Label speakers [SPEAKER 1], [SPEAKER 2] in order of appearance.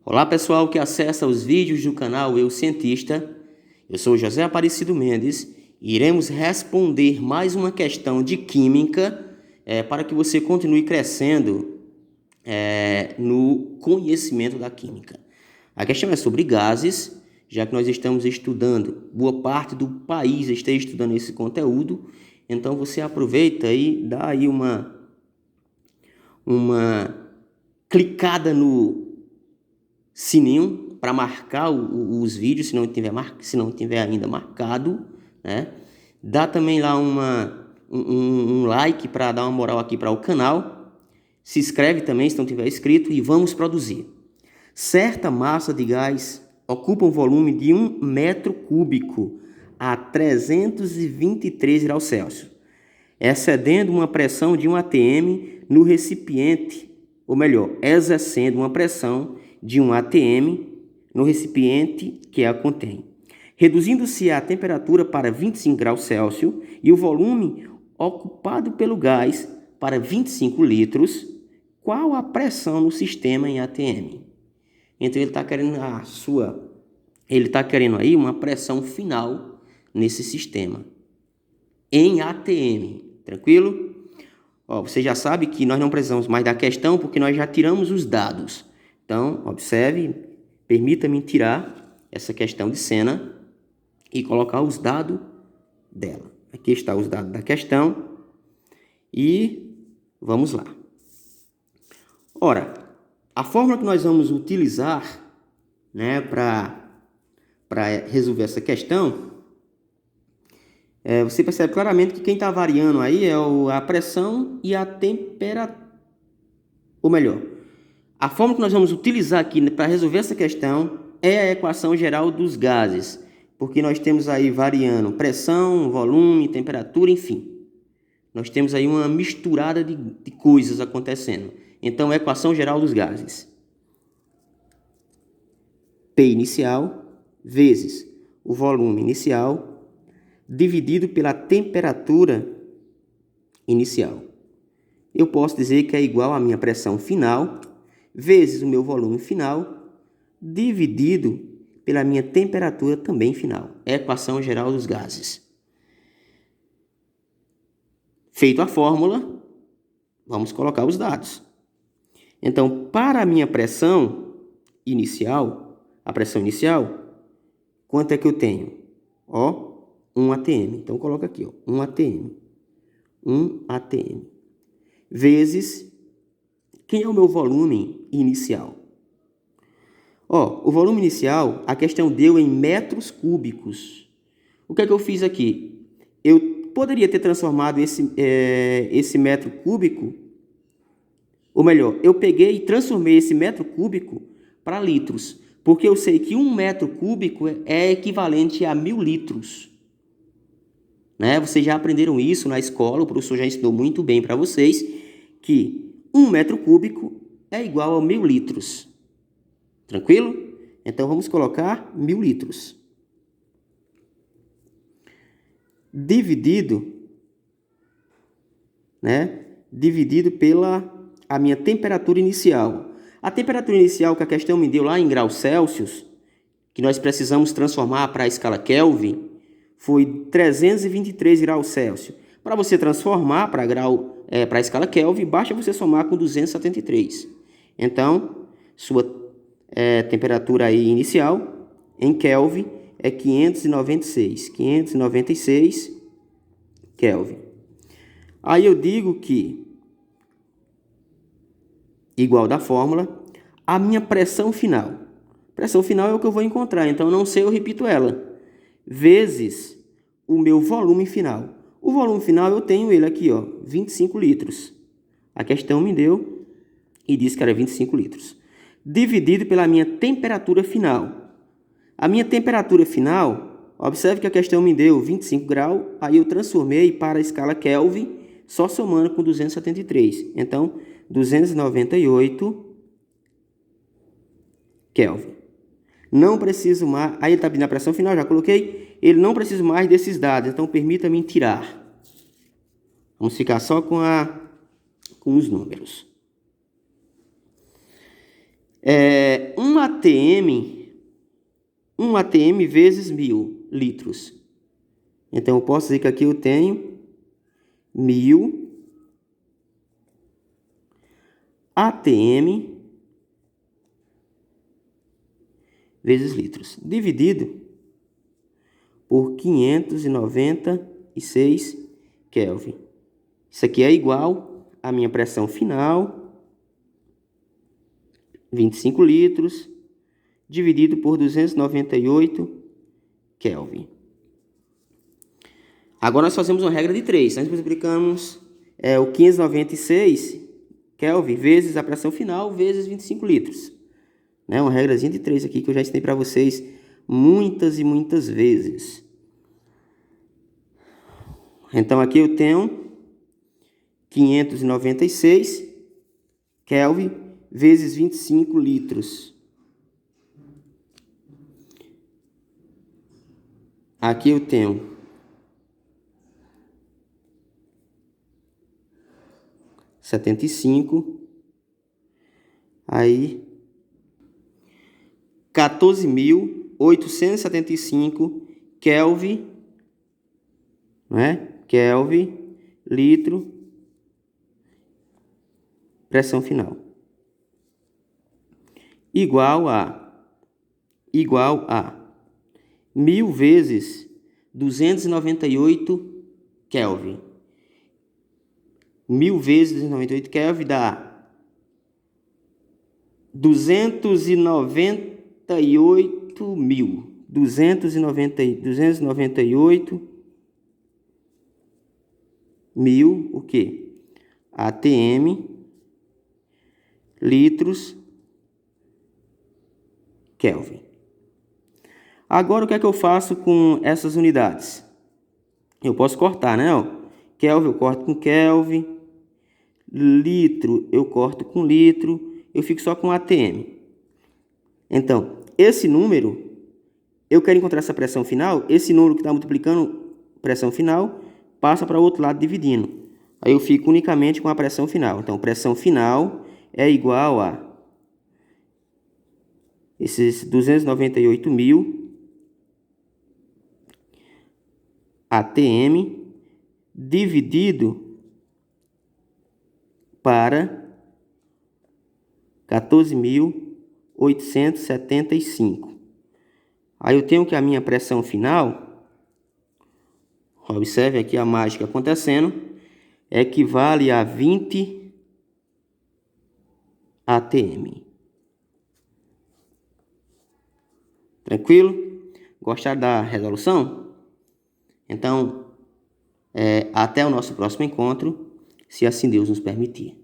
[SPEAKER 1] Olá pessoal que acessa os vídeos do canal Eu Cientista, eu sou José Aparecido Mendes e iremos responder mais uma questão de química para que você continue crescendo no conhecimento da química. A questão é sobre gases, já que nós estamos estudando, boa parte do país está estudando esse conteúdo, então você aproveita e dá aí uma clicada no sininho para marcar os vídeos, se não tiver ainda marcado, né? Dá também lá um like para dar uma moral aqui para o canal. Se inscreve também se não tiver inscrito e vamos produzir. Certa massa de gás ocupa um volume de 1 metro cúbico a 323 graus Celsius, excedendo uma pressão de 1 atm no recipiente, ou melhor, exercendo uma pressão de 1 atm no recipiente que a contém, reduzindo-se a temperatura para 25 graus Celsius e o volume ocupado pelo gás para 25 litros, qual a pressão no sistema em atm? Então ele está querendo aí uma pressão final nesse sistema em atm, tranquilo? Você já sabe que nós não precisamos mais da questão porque nós já tiramos os dados. Então, observe, permita-me tirar essa questão de cena e colocar os dados dela. Aqui está os dados da questão e vamos lá. Ora, a fórmula que nós vamos utilizar, né, para resolver essa questão, você percebe claramente que quem está variando aí é a pressão e a temperatura. Ou melhor, a fórmula que nós vamos utilizar aqui para resolver essa questão é a equação geral dos gases, porque nós temos aí variando pressão, volume, temperatura, enfim. Nós temos aí uma misturada de coisas acontecendo. Então, a equação geral dos gases. P inicial vezes o volume inicial dividido pela temperatura inicial. Eu posso dizer que é igual à minha pressão final vezes o meu volume final dividido pela minha temperatura também final. É a equação geral dos gases. Feito a fórmula, vamos colocar os dados. Então, para a minha pressão inicial, quanto é que eu tenho? 1 atm. Então, coloca aqui, 1 atm. 1 atm. Vezes, quem é o meu volume inicial? O volume inicial, a questão deu em metros cúbicos. O que é que eu fiz aqui? Eu poderia ter transformado esse metro cúbico, ou melhor, eu peguei e transformei esse metro cúbico para litros, porque eu sei que 1 metro cúbico é equivalente a 1000 litros. Né? Vocês já aprenderam isso na escola, o professor já ensinou muito bem para vocês, que 1 metro cúbico é igual a 1000 litros. Tranquilo? Então, vamos colocar 1000 litros. Dividido pela a minha temperatura inicial. A temperatura inicial que a questão me deu lá em graus Celsius, que nós precisamos transformar para a escala Kelvin, foi 323 graus Celsius. Para você transformar para a escala Kelvin, basta você somar com 273. Então, sua temperatura aí inicial em Kelvin é 596 Kelvin. Aí eu digo que, igual da fórmula, a minha pressão final. Pressão final é o que eu vou encontrar, então não sei, eu repito ela. Vezes o meu volume final. O volume final eu tenho ele aqui, 25 litros. A questão me deu e disse que era 25 litros. Dividido pela minha temperatura final. A minha temperatura final, observe que a questão me deu 25 graus, aí eu transformei para a escala Kelvin, só somando com 273. Então, 298 Kelvin. Não preciso mais, aí ele está pedindo a pressão final, já coloquei, ele não precisa mais desses dados, então permita-me tirar. Vamos ficar só com os números. Um ATM vezes 1.000 litros. Então, eu posso dizer que aqui eu tenho 1.000 ATM vezes litros, dividido por 596 Kelvin. Isso aqui é igual à minha pressão final, 25 litros, dividido por 298 Kelvin. Agora nós fazemos uma regra de 3. Nós multiplicamos o 596 Kelvin vezes a pressão final vezes 25 litros. Uma regrazinha de 3 aqui que eu já ensinei para vocês muitas e muitas vezes. Então aqui eu tenho 596 Kelvin vezes 25 litros. Aqui eu tenho 75. Aí 14.875 Kelvin, Kelvin, litro, pressão final. Igual a 1.000 vezes 298 Kelvin. 1.000 vezes 298 Kelvin dá 298 mil, o quê? ATM, litros, Kelvin. Agora, o que é que eu faço com essas unidades? Eu posso cortar, né? Kelvin eu corto com Kelvin, litro eu corto com litro, eu fico só com ATM. Então, esse número, eu quero encontrar essa pressão final, esse número que está multiplicando pressão final, passa para o outro lado dividindo. Aí eu fico unicamente com a pressão final. Então, pressão final é igual a esses 298.000 ATM dividido para 14.875. Aí eu tenho que a minha pressão final, observe aqui a mágica acontecendo, equivale a 20 ATM. Tranquilo? Gostaram da resolução? Então, até o nosso próximo encontro, se assim Deus nos permitir.